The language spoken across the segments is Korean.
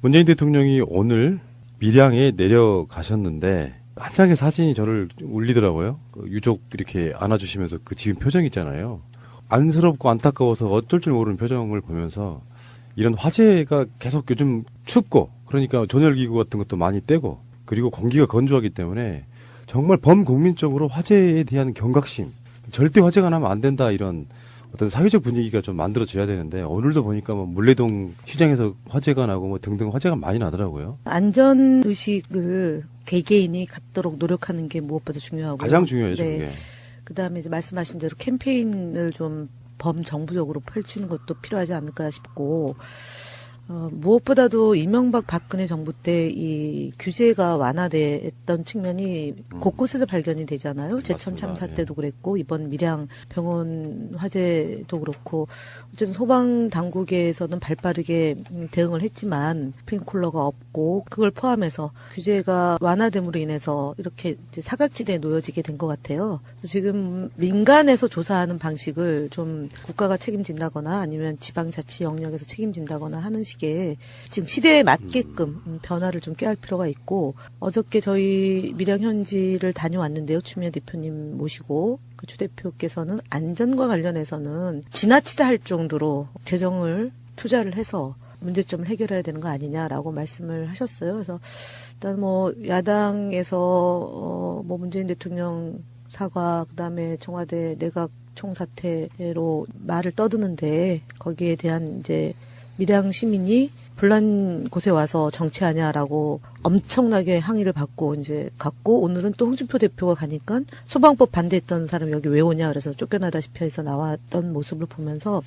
문재인 대통령이 오늘 밀양에 내려가셨는데 한 장의 사진이 저를 울리더라고요. 그 유족 이렇게 안아주시면서 그 지금 표정 있잖아요. 안쓰럽고 안타까워서 어쩔 줄 모르는 표정을 보면서 이런 화재가 계속 요즘 춥고 그러니까 전열기구 같은 것도 많이 떼고 그리고 공기가 건조하기 때문에 정말 범국민적으로 화재에 대한 경각심, 절대 화재가 나면 안 된다 이런 어떤 사회적 분위기가 좀 만들어져야 되는데 오늘도 보니까 뭐 물레동 시장에서 화재가 나고 뭐 등등 화재가 많이 나더라고요. 안전 의식을 개개인이 갖도록 노력하는 게 무엇보다 중요하고요. 가장 중요해요, 네. 그게. 그다음에 이제 말씀하신 대로 캠페인을 좀 범정부적으로 펼치는 것도 필요하지 않을까 싶고 무엇보다도 이명박 박근혜 정부 때 이 규제가 완화됐던 측면이 곳곳에서 발견이 되잖아요. 제천 참사 때도 그랬고 이번 밀양 병원 화재도 그렇고 어쨌든 소방 당국에서는 발빠르게 대응을 했지만 스프링클러가 없고 그걸 포함해서 규제가 완화됨으로 인해서 이렇게 이제 사각지대에 놓여지게 된 것 같아요. 그래서 지금 민간에서 조사하는 방식을 좀 국가가 책임진다거나 아니면 지방자치 영역에서 책임진다거나 하는 식의 지금 시대에 맞게끔 변화를 좀 꾀할 필요가 있고 어저께 저희 밀양 현지를 다녀왔는데요. 추미애 대표님 모시고 그 추 대표께서는 안전과 관련해서는 지나치다 할 정도로 재정을 투자를 해서 문제점을 해결해야 되는 거 아니냐라고 말씀을 하셨어요. 그래서 일단 뭐 야당에서 뭐 문재인 대통령 사과 그다음에 청와대 내각 총사퇴로 말을 떠드는데 거기에 대한 이제 밀양 시민이 불난 곳에 와서 정치하냐라고 엄청나게 항의를 받고 이제 갔고 오늘은 또 홍준표 대표가 가니까 소방법 반대했던 사람이 여기 왜 오냐 그래서 쫓겨나다시피 해서 나왔던 모습을 보면서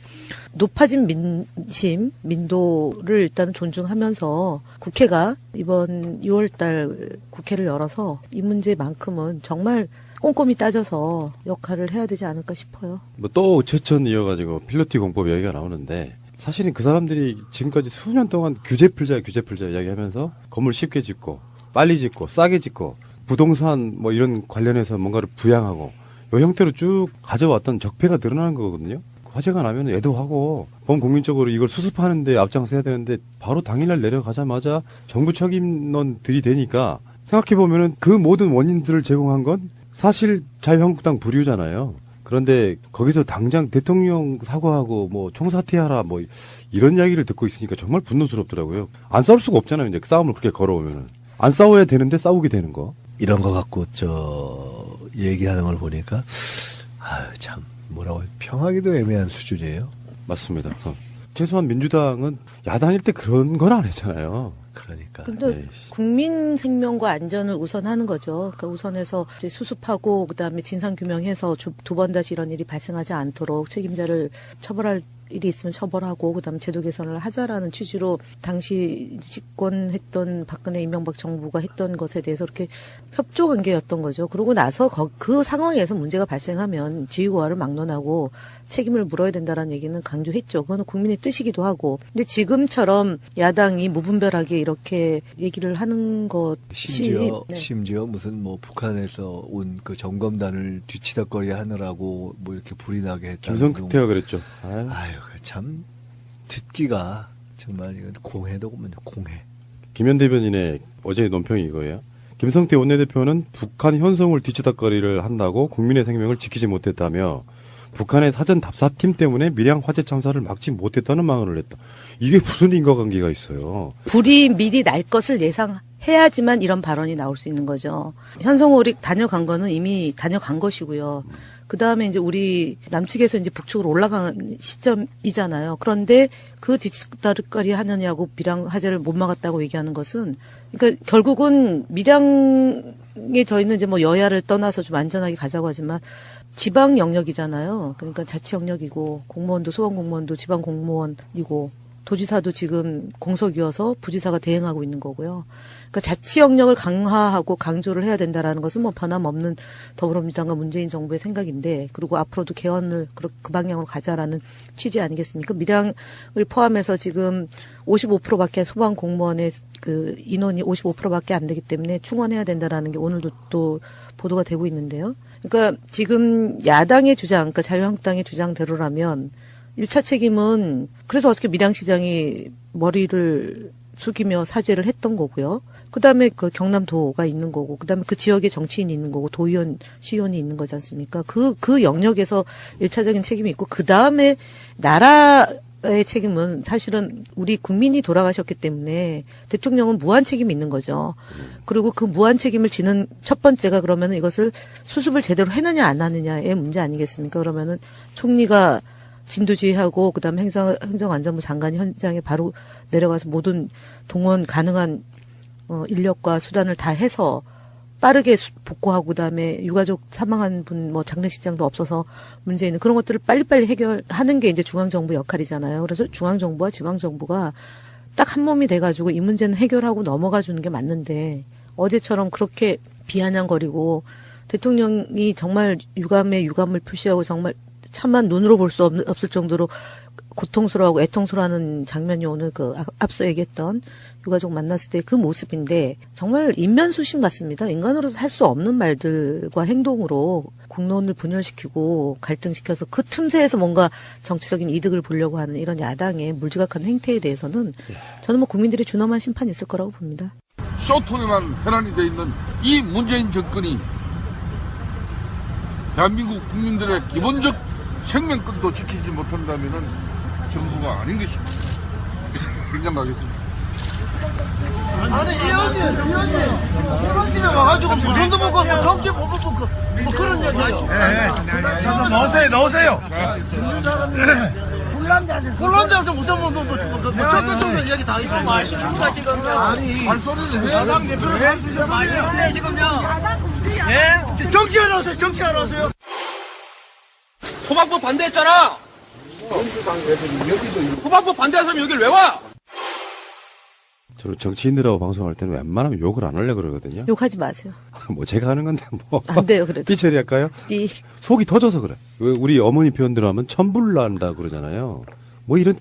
높아진 민심, 민도를 일단 존중하면서 국회가 이번 6월달 국회를 열어서 이 문제만큼은 정말 꼼꼼히 따져서 역할을 해야 되지 않을까 싶어요. 뭐 또 최천 이어가지고 필로티 공법 이야기가 나오는데 사실은 그 사람들이 지금까지 수년 동안 규제 풀자 이야기하면서 건물 쉽게 짓고 빨리 짓고 싸게 짓고 부동산 뭐 이런 관련해서 뭔가를 부양하고 이 형태로 쭉 가져왔던 적폐가 드러나는 거거든요. 화재가 나면 애도하고 범국민적으로 이걸 수습하는데 앞장서야 되는데 바로 당일날 내려가자마자 정부 책임론들이 되니까 생각해보면은 그 모든 원인들을 제공한 건 사실 자유한국당 부류잖아요. 그런데 거기서 당장 대통령 사과하고 뭐 총사퇴하라 뭐 이런 이야기를 듣고 있으니까 정말 분노스럽더라고요. 안 싸울 수가 없잖아요. 이제 싸움을 그렇게 걸어오면은. 안 싸워야 되는데 싸우게 되는 거. 이런 거 갖고 얘기하는 걸 보니까 참 뭐라고 평하기도 애매한 수준이에요. 맞습니다. 최소한 민주당은 야당일 때 그런 건 안 했잖아요. 그러니까. 근데 국민 생명과 안전을 우선하는 거죠. 그러니까 우선해서 이제 수습하고 그다음에 진상 규명해서 두 번 다시 이런 일이 발생하지 않도록 책임자를 처벌할 일이 있으면 처벌하고 그다음에 제도 개선을 하자라는 취지로 당시 집권했던 박근혜 이명박 정부가 했던 것에 대해서 이렇게 협조 관계였던 거죠. 그러고 나서 그 상황에서 문제가 발생하면 지휘고하를 막론하고 책임을 물어야 된다라는 얘기는 강조했죠. 그건 국민의 뜻이기도 하고. 근데 지금처럼 야당이 무분별하게 이렇게 얘기를 하는 것이 심지어 무슨 뭐 북한에서 온 그 점검단을 뒤치다거리 하느라고 뭐 이렇게 불이 나게 했다는 김성태가 그랬죠. 아유 참 듣기가 정말 이건 공해더군요. 공해. 김현 대변인의 어제 논평이 이거예요. 김성태 원내대표는 북한 현송을 뒤치다거리를 한다고 국민의 생명을 지키지 못했다며 북한의 사전 답사팀 때문에 밀양 화재 참사를 막지 못했다는 망언을 했다. 이게 무슨 인과관계가 있어요. 불이 미리 날 것을 예상해야지만 이런 발언이 나올 수 있는 거죠. 현송호를 다녀간 거는 이미 다녀간 것이고요. 그 다음에 이제 우리 남측에서 이제 북측으로 올라간 시점이잖아요. 그런데 그 뒤따르거리 하느냐고 밀양 화재를 못 막았다고 얘기하는 것은 그러니까 결국은 밀양에 저희는 이제 뭐 여야를 떠나서 좀 안전하게 가자고 하지만 지방 영역이잖아요. 그러니까 자치 영역이고 공무원도 소방 공무원도 지방 공무원이고 도지사도 지금 공석이어서 부지사가 대행하고 있는 거고요. 그러니까 자치 영역을 강화하고 강조를 해야 된다라는 것은 뭐 변함없는 더불어민주당과 문재인 정부의 생각인데 그리고 앞으로도 개헌을 그 방향으로 가자라는 취지 아니겠습니까? 밀양을 포함해서 지금 55%밖에 소방 공무원의 그 인원이 55%밖에 안 되기 때문에 충원해야 된다라는 게 오늘도 또 보도가 되고 있는데요. 그러니까 지금 야당의 주장, 그러니까 자유한국당의 주장대로라면 1차 책임은 그래서 어떻게 밀양시장이 머리를 숙이며 사죄를 했던 거고요. 그다음에 그 경남도가 있는 거고, 그다음에 그 지역에 정치인이 있는 거고, 도의원, 시의원이 있는 거지 않습니까? 그 영역에서 1차적인 책임이 있고, 그다음에 나라의 책임은 사실은 우리 국민이 돌아가셨기 때문에 대통령은 무한 책임이 있는 거죠. 그리고 그 무한 책임을 지는 첫 번째가 그러면은 이것을 수습을 제대로 했느냐 안 하느냐의 문제 아니겠습니까? 그러면은 총리가 진두지휘하고 그다음에 행정안전부 장관이 현장에 바로 내려가서 모든 동원 가능한 인력과 수단을 다 해서 빠르게 복구하고 그다음에 유가족 사망한 분 뭐 장례식장도 없어서 문제 있는 그런 것들을 빨리빨리 해결하는 게 이제 중앙정부 역할이잖아요. 그래서 중앙정부와 지방정부가 딱 한 몸이 돼가지고 이 문제는 해결하고 넘어가 주는 게 맞는데 어제처럼 그렇게 비아냥거리고 대통령이 정말 유감을 표시하고 정말 참만 눈으로 볼 수 없을 정도로 고통스러워하고 애통스러워하는 장면이 오늘 그 앞서 얘기했던 유가족 만났을 때 그 모습인데 정말 인면수심 같습니다. 인간으로서 할 수 없는 말들과 행동으로 국론을 분열시키고 갈등시켜서 그 틈새에서 뭔가 정치적인 이득을 보려고 하는 이런 야당의 물지각한 행태에 대해서는 저는 뭐 국민들이 준엄한 심판이 있을 거라고 봅니다. 쇼통에만 해란이 되어 있는 이 문재인 정권이 대한민국 국민들의 기본적 생명권도 지키지 못한다면은 정부가 아닌 것입니다. 그렇게 생각하겠습니다. 아니 의원님이 와가지고 무선도 먹고 정치 못 먹고 뭐 그런 얘기 하시고 넣으세요. 홀란드에서 무선 먹고 뭐 청교통에서 얘기 다 있어요. 아니 발소리를 해야 야당 대표를 마시는데 지금요. 예? 정치하러 오세요. 정치하러 오세요. 소방법 반대했잖아. 소방법 반대한 사람이 여길 왜 와? 저는 정치인들하고 방송할 때는 웬만하면 욕을 안 하려고 그러거든요. 욕하지 마세요. 뭐 제가 하는 건데 뭐. 안 돼요, 그래도. 이 처리할까요? 속이 터져서 그래. 왜 우리 어머니 표현대로 하면 천불난다 그러잖아요. 뭐 이런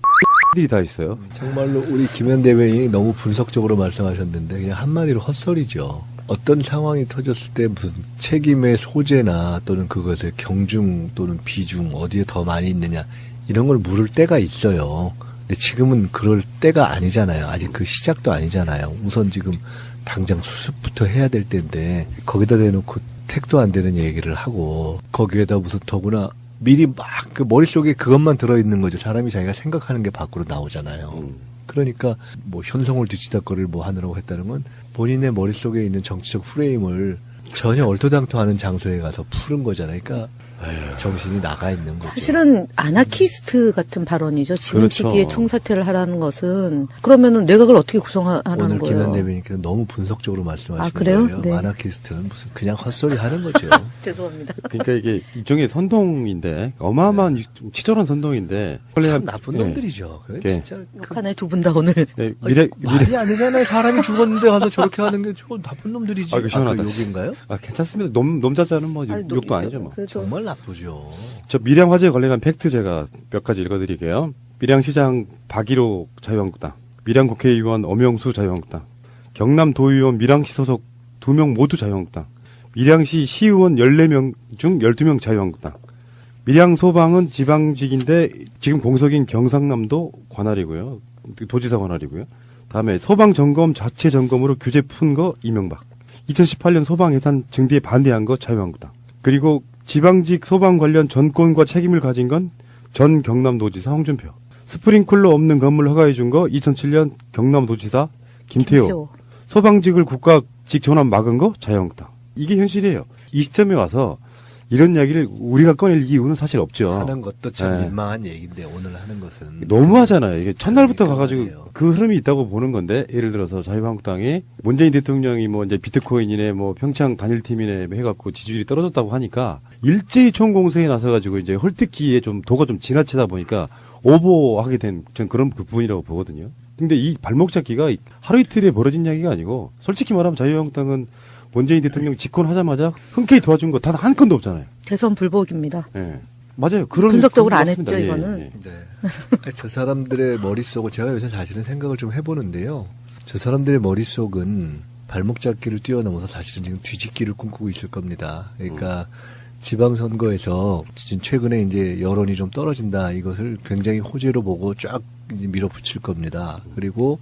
들이 다 있어요. 정말로 우리 김현 대변인이 너무 분석적으로 말씀하셨는데 그냥 한마디로 헛소리죠. 어떤 상황이 터졌을 때 무슨 책임의 소재나 또는 그것의 경중 또는 비중 어디에 더 많이 있느냐 이런 걸 물을 때가 있어요. 근데 지금은 그럴 때가 아니잖아요. 아직 그 시작도 아니잖아요. 우선 지금 당장 수습부터 해야 될 때인데 거기다 대놓고 택도 안 되는 얘기를 하고 거기에다 무슨 더구나 미리 막 그 머릿속에 그것만 들어있는 거죠. 사람이 자기가 생각하는 게 밖으로 나오잖아요. 그러니까 뭐 현성을 뒤치다거리를 뭐 하느라고 했다는 건 본인의 머릿속에 있는 정치적 프레임을 전혀 얼토당토하는 장소에 가서 푸른 거잖아요. 그러니까 정신이 나가 있는 거죠. 사실은 아나키스트 같은 발언이죠. 지금 그렇죠. 시기에 총사퇴를 하라는 것은 그러면은 내각을 어떻게 구성하라는 오늘 거예요? 김현 대변인께서 너무 분석적으로 말씀하시는 아, 그래요? 거예요. 네. 아나키스트는 무슨 그냥 헛소리 하는 거죠. 죄송합니다. 그러니까 이게 일종의 선동인데 어마어마한 좀 치졸한 선동인데 참 나쁜 놈들이죠. 그건 예. 진짜 욕하네 두 분 다 오늘. 네, 미래 말이 아니잖아요. 사람이 죽었는데 가서 저렇게 하는 게 저 나쁜 놈들이지. 아, 그 시원하다. 그 욕인가요? 괜찮습니다. 놈자자는 뭐 아니, 욕도 아니죠 뭐. 정말 나쁘죠. 저 밀양 화재에 관련한 팩트 제가 몇 가지 읽어드릴게요. 밀양시장 박일호 자유한국당, 밀양 국회의원 엄영수 자유한국당, 경남도의원 밀양시 소속 2명 모두 자유한국당, 밀양시 시의원 14명 중 12명 자유한국당, 밀양소방은 지방직인데 지금 공석인 경상남도 관할이고요. 도지사 관할이고요. 다음에 소방점검 자체 점검으로 규제 푼 거 이명박, 2018년 소방 예산 증대에 반대한 거 자유한국당, 그리고 지방직 소방 관련 전권과 책임을 가진 건 전 경남도지사 홍준표. 스프링클러 없는 건물 허가해 준 거 2007년 경남도지사 김태호. 소방직을 국가직 전환 막은 거 자유한국당. 이게 현실이에요. 이 시점에 와서 이런 이야기를 우리가 꺼낼 이유는 사실 없죠. 하는 것도 참 네. 민망한 얘기인데 오늘 하는 것은 너무하잖아요. 이게 첫날부터 가가지고 민망해요. 그 흐름이 있다고 보는 건데, 예를 들어서 자유한국당이 문재인 대통령이 뭐 이제 비트코인이네 뭐 평창 단일팀이네 해갖고 지지율이 떨어졌다고 하니까 일제히 총공세에 나서가지고 이제 헐뜯기에 좀 도가 좀 지나치다 보니까 오버하게 된 전 그런 그 부분이라고 보거든요. 근데 이 발목 잡기가 하루 이틀에 벌어진 이야기가 아니고, 솔직히 말하면 자유한국당은 문재인 대통령 집권하자마자 흔쾌히 도와준 거 단 한 건도 없잖아요. 대선 불복입니다. 예. 맞아요. 그런 분석적으로 안 맞습니다. 했죠, 예, 이거는. 예. 네. 저 사람들의 머릿속을 제가 요새 사실은 생각을 좀 해보는데요. 저 사람들의 머릿속은 발목 잡기를 뛰어넘어서 사실은 지금 뒤집기를 꿈꾸고 있을 겁니다. 그러니까 지방선거에서 지금 최근에 이제 여론이 좀 떨어진다 이것을 굉장히 호재로 보고 쫙 이제 밀어붙일 겁니다. 그리고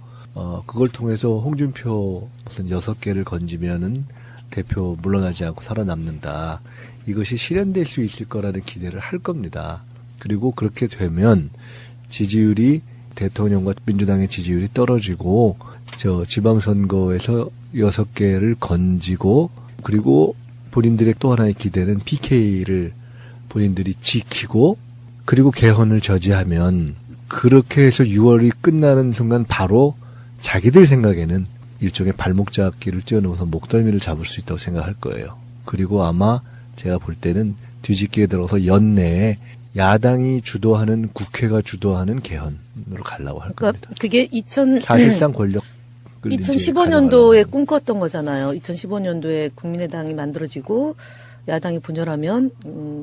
그걸 통해서 홍준표 무슨 6개를 건지면은 대표 물러나지 않고 살아남는다. 이것이 실현될 수 있을 거라는 기대를 할 겁니다. 그리고 그렇게 되면 지지율이 대통령과 민주당의 지지율이 떨어지고 지방선거에서 6개를 건지고 그리고 본인들의 또 하나의 기대는 PK를 본인들이 지키고 그리고 개헌을 저지하면 그렇게 해서 6월이 끝나는 순간 바로 자기들 생각에는 일종의 발목 잡기를 뛰어넘어서 목덜미를 잡을 수 있다고 생각할 거예요. 그리고 아마 제가 볼 때는 뒤집기에 들어서 연내에 야당이 주도하는 국회가 주도하는 개헌으로 가려고 할 겁니다. 그게 사실상 권력 2015년도에 꿈꿨던 거잖아요. 2015년도에 국민의당이 만들어지고 야당이 분열하면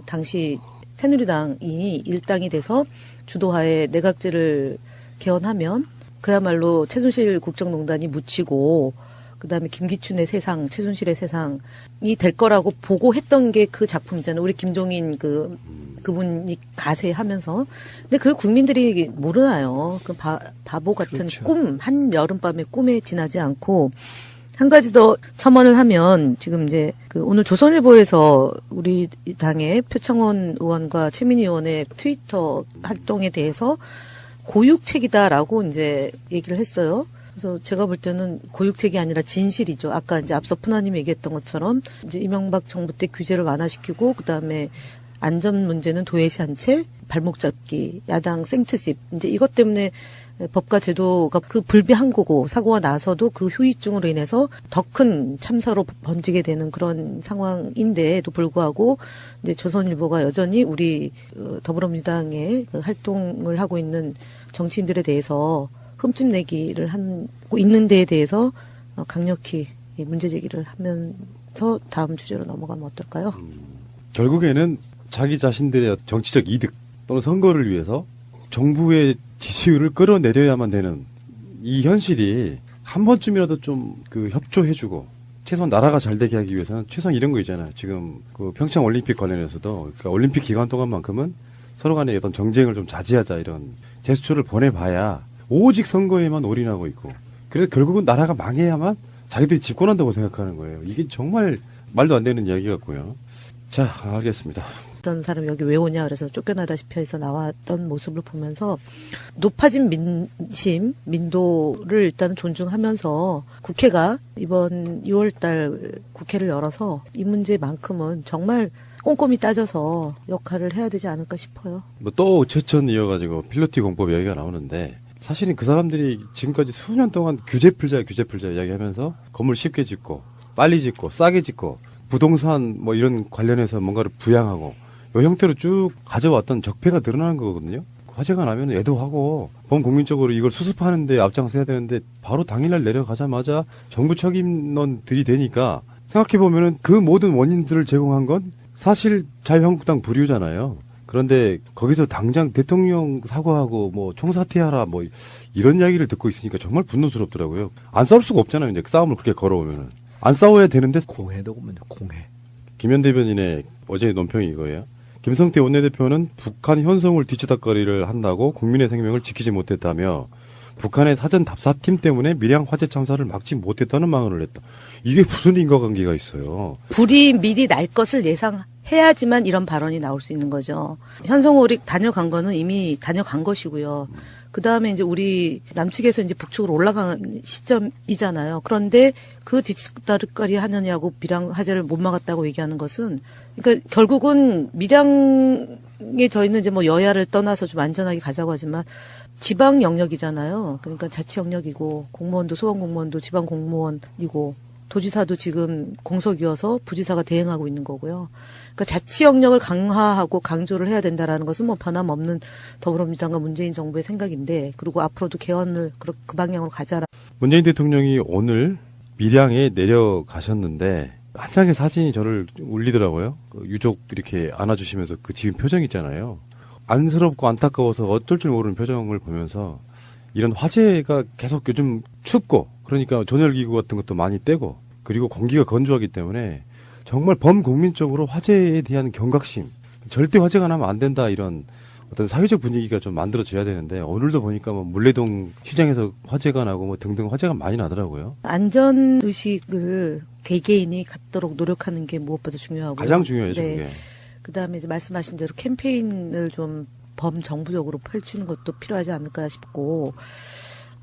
당시 새누리당이 일당이 돼서 주도하에 내각제를 개헌하면 그야말로 최순실 국정농단이 묻히고 그다음에 김기춘의 세상, 최순실의 세상이 될 거라고 보고 했던 게 그 작품이잖아요. 우리 김종인 그분이 가세하면서. 근데 그걸 국민들이 모르나요? 그 바보 같은 그렇죠. 꿈, 한 여름밤의 꿈에 지나지 않고 한 가지 더 첨언을 하면 지금 이제 오늘 조선일보에서 우리 당의 표창원 의원과 최민희 의원의 트위터 활동에 대해서 고육책이다라고 이제 얘기를 했어요. 그래서 제가 볼 때는 고육책이 아니라 진실이죠. 아까 이제 앞서 푸나님이 얘기했던 것처럼 이제 이명박 정부 때 규제를 완화시키고 그다음에 안전 문제는 도외시한 채 발목 잡기, 야당 생트집 이제 이것 때문에 법과 제도가 그 불비한 거고 사고가 나서도 그 후유증으로 인해서 더 큰 참사로 번지게 되는 그런 상황인데도 불구하고 이제 조선일보가 여전히 우리 더불어민주당의 그 활동을 하고 있는 정치인들에 대해서 흠집 내기를 하고 있는 데에 대해서 강력히 문제 제기를 하면서 다음 주제로 넘어가면 어떨까요? 결국에는 자기 자신들의 정치적 이득 또는 선거를 위해서 정부의 지지율을 끌어내려야만 되는 이 현실이 한 번쯤이라도 좀 협조해주고 최소한 나라가 잘 되게 하기 위해서는 최소한 이런 거 있잖아요. 지금 평창 올림픽 관련해서도 그러니까 올림픽 기간 동안만큼은 서로 간의 어떤 정쟁을 좀 자제하자 이런 제스처를 보내봐야 오직 선거에만 올인하고 있고 그래서 결국은 나라가 망해야만 자기들이 집권한다고 생각하는 거예요. 이게 정말 말도 안 되는 이야기 같고요. 자, 알겠습니다. 어떤 사람이 여기 왜 오냐 그래서 쫓겨나다시피 해서 나왔던 모습을 보면서 높아진 민심, 민도를 일단 존중하면서 국회가 이번 6월달 국회를 열어서 이 문제만큼은 정말 꼼꼼히 따져서 역할을 해야 되지 않을까 싶어요. 또 최천 이어가지고 필로티 공법 이야기가 나오는데 사실은 그 사람들이 지금까지 수년 동안 규제 풀자 이야기하면서 건물 쉽게 짓고 빨리 짓고 싸게 짓고 부동산 이런 관련해서 뭔가를 부양하고 이 형태로 쭉 가져왔던 적폐가 드러나는 거거든요. 화재가 나면 애도하고 범국민적으로 이걸 수습하는데 앞장서야 되는데 바로 당일날 내려가자마자 정부 책임론 들이대니까 생각해보면은 그 모든 원인들을 제공한 건 사실 자유한국당 부류잖아요. 그런데 거기서 당장 대통령 사과하고 총사퇴하라 이런 이야기를 듣고 있으니까 정말 분노스럽더라고요. 안 싸울 수가 없잖아요. 이제 싸움을 그렇게 걸어오면은. 안 싸워야 되는데 공해도 공해. 김현 대변인의 어제 논평이 이거예요. 김성태 원내대표는 북한 현송을 뒤치다거리를 한다고 국민의 생명을 지키지 못했다며 북한의 사전 답사팀 때문에 밀양 화재 참사를 막지 못했다는 망언을 했다. 이게 무슨 인과관계가 있어요. 불이 미리 날 것을 예상해야지만 이런 발언이 나올 수 있는 거죠. 현송호를 다녀간 거는 이미 다녀간 것이고요. 그 다음에 이제 우리 남측에서 이제 북측으로 올라간 시점이잖아요. 그런데 그 뒤따르거리 하느냐고 밀양 화재를 못 막았다고 얘기하는 것은 그러니까 결국은 밀양에 저희는 이제 여야를 떠나서 좀 안전하게 가자고 하지만 지방 영역이잖아요. 그러니까 자치 영역이고 공무원도 소방 공무원도 지방 공무원이고 도지사도 지금 공석이어서 부지사가 대행하고 있는 거고요. 그러니까 자치 영역을 강화하고 강조를 해야 된다라는 것은 변함없는 더불어민주당과 문재인 정부의 생각인데 그리고 앞으로도 개헌을 그 방향으로 가자라. 문재인 대통령이 오늘 밀양에 내려가셨는데 한 장의 사진이 저를 울리더라고요. 유족 이렇게 안아주시면서 그 지은 표정 있잖아요. 안쓰럽고 안타까워서 어쩔 줄 모르는 표정을 보면서 이런 화재가 계속 요즘 춥고 그러니까 전열기구 같은 것도 많이 떼고 그리고 공기가 건조하기 때문에 정말 범국민적으로 화재에 대한 경각심 절대 화재가 나면 안 된다 이런 어떤 사회적 분위기가 좀 만들어져야 되는데 오늘도 보니까 뭐 물레동 시장에서 화재가 나고 뭐 등등 화재가 많이 나더라고요. 안전 의식을 개개인이 갖도록 노력하는 게 무엇보다 중요하고요. 가장 중요하죠, 네. 그게. 그다음에 이제 말씀하신 대로 캠페인을 좀 범정부적으로 펼치는 것도 필요하지 않을까 싶고,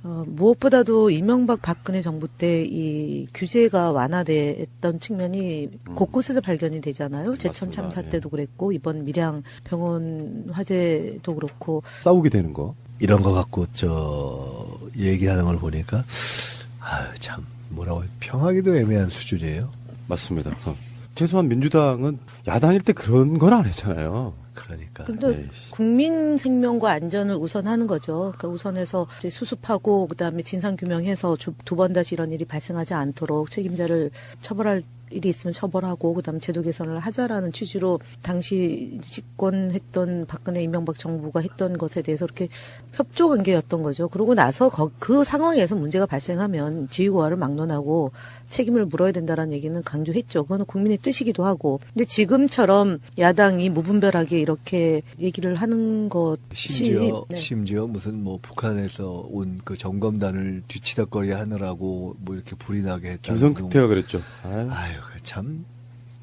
무엇보다도 이명박 박근혜 정부 때 이 규제가 완화됐던 측면이 곳곳에서 발견이 되잖아요. 제천 맞습니다. 참사 예. 때도 그랬고, 이번 밀양 병원 화재도 그렇고. 싸우게 되는 거. 이런 거 갖고 얘기하는 걸 보니까 참 뭐라고 평하기도 애매한 수준이에요. 맞습니다. 최소한 민주당은 야당일 때 그런 건 안 했잖아요. 그러니까. 근데 에이씨. 국민 생명과 안전을 우선하는 거죠. 그러니까 우선해서 이제 수습하고 그다음에 진상 규명해서 두 번 다시 이런 일이 발생하지 않도록 책임자를 처벌할 일이 있으면 처벌하고 그다음에 제도 개선을 하자라는 취지로 당시 집권했던 박근혜 이명박 정부가 했던 것에 대해서 이렇게 협조 관계였던 거죠. 그러고 나서 그 상황에서 문제가 발생하면 지휘고하를 막론하고 책임을 물어야 된다라는 얘기는 강조했죠. 그건 국민의 뜻이기도 하고. 근데 지금처럼 야당이 무분별하게 이렇게 얘기를 하는 것이 심지어 무슨 뭐 북한에서 온 그 점검단을 뒤치다거리 하느라고 뭐 이렇게 불이 나게 했다. 김성태가 그랬죠. 아유. 아유, 참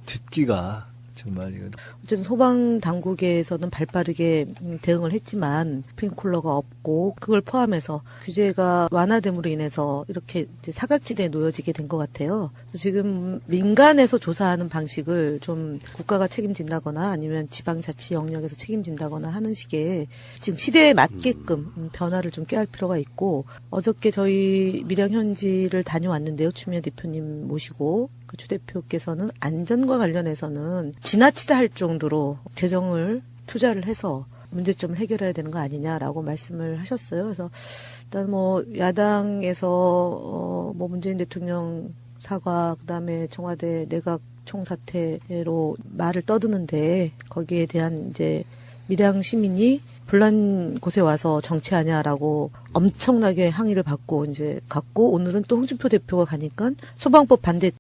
듣기가 정말 이건 어쨌든 소방 당국에서는 발빠르게 대응을 했지만 스프링클러가 없고 그걸 포함해서 규제가 완화됨으로 인해서 이렇게 이제 사각지대에 놓여지게 된 것 같아요. 그래서 지금 민간에서 조사하는 방식을 좀 국가가 책임진다거나 아니면 지방자치 영역에서 책임진다거나 하는 식의 지금 시대에 맞게끔 변화를 좀 꾀할 필요가 있고, 어저께 저희 밀양 현지를 다녀왔는데요. 추미애 대표님 모시고 그 추 대표께서는 안전과 관련해서는 지나치다 할 정도로 재정을 투자를 해서 문제점을 해결해야 되는 거 아니냐라고 말씀을 하셨어요. 그래서 일단 뭐 야당에서 뭐 문재인 대통령 사과, 그다음에 청와대 내각 총사퇴로 말을 떠드는데 거기에 대한 이제 밀양 시민이 불난 곳에 와서 정치하냐라고 엄청나게 항의를 받고 이제 갔고, 오늘은 또 홍준표 대표가 가니까 소방법 반대